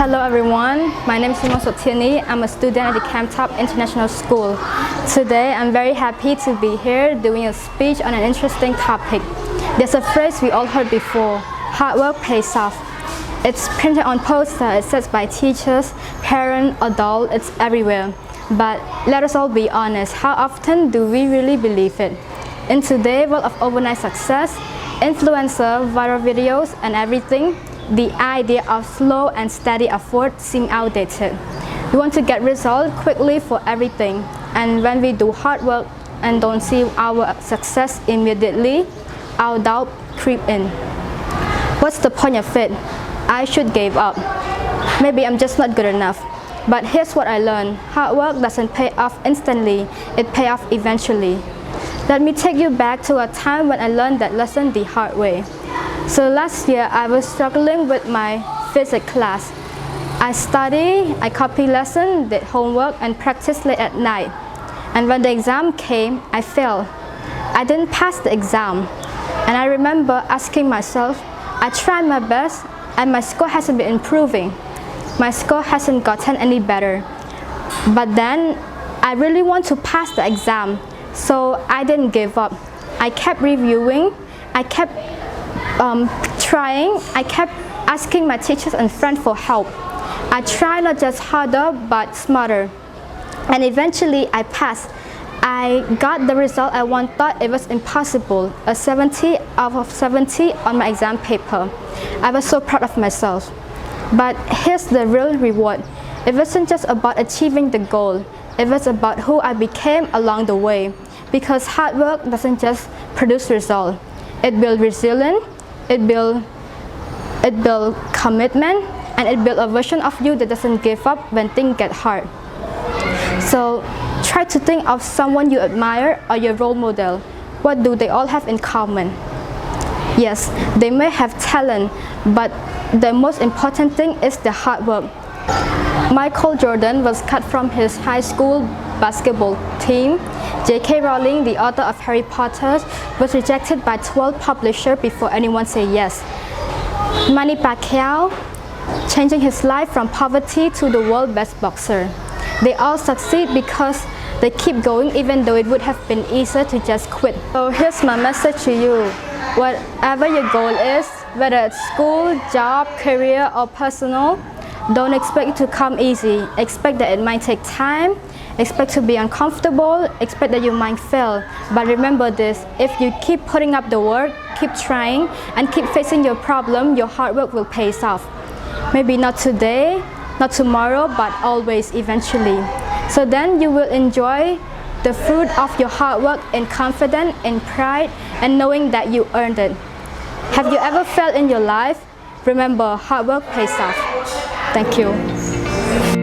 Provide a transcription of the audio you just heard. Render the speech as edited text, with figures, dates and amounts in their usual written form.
Hello everyone, my name is Sotheany. I'm a student at the Camp Top International School. Today I'm very happy to be here doing a speech on an interesting topic. There's a phrase we all heard before, hard work pays off. It's printed on posters, it says by teachers, parents, adults, it's everywhere. But let us all be honest, how often do we really believe it? In today's world of overnight success, influencer, viral videos and everything, the idea of slow and steady effort seems outdated. We want to get results quickly for everything, and when we do hard work and don't see our success immediately, our doubt creeps in. What's the point of it? I should give up. Maybe I'm just not good enough. But here's what I learned. Hard work doesn't pay off instantly, it pays off eventually. Let me take you back to a time when I learned that lesson the hard way. So last year, I was struggling with my physics class. I studied, I copied lessons, did homework, and practiced late at night. And when the exam came, I failed. I didn't pass the exam. And I remember asking myself, I tried my best, and my score hasn't been improving. My score hasn't gotten any better. But then, I really want to pass the exam, so I didn't give up. I kept reviewing, I kept trying, I kept asking my teachers and friends for help. I tried not just harder, but smarter. And eventually I passed. I got the result I once thought it was impossible, a 70 out of 70 on my exam paper. I was so proud of myself. But here's the real reward. It wasn't just about achieving the goal. It was about who I became along the way. Because hard work doesn't just produce results. It builds resilience, it builds commitment, and it builds a version of you that doesn't give up when things get hard. So try to think of someone you admire or your role model. What do they all have in common? Yes, they may have talent, but the most important thing is the hard work. Michael Jordan was cut from his high school basketball team. J.K. Rowling, the author of Harry Potter, was rejected by 12 publishers before anyone said yes. Manny Pacquiao, changing his life from poverty to the world's best boxer. They all succeed because they keep going even though it would have been easier to just quit. So here's my message to you. Whatever your goal is, whether it's school, job, career, or personal, don't expect it to come easy. Expect that it might take time. Expect to be uncomfortable, expect that you might fail. But remember this, if you keep putting up the work, keep trying, and keep facing your problem, your hard work will pay off. Maybe not today, not tomorrow, but always, eventually. So then you will enjoy the fruit of your hard work in confidence, in pride, and knowing that you earned it. Have you ever failed in your life? Remember, hard work pays off. Thank you.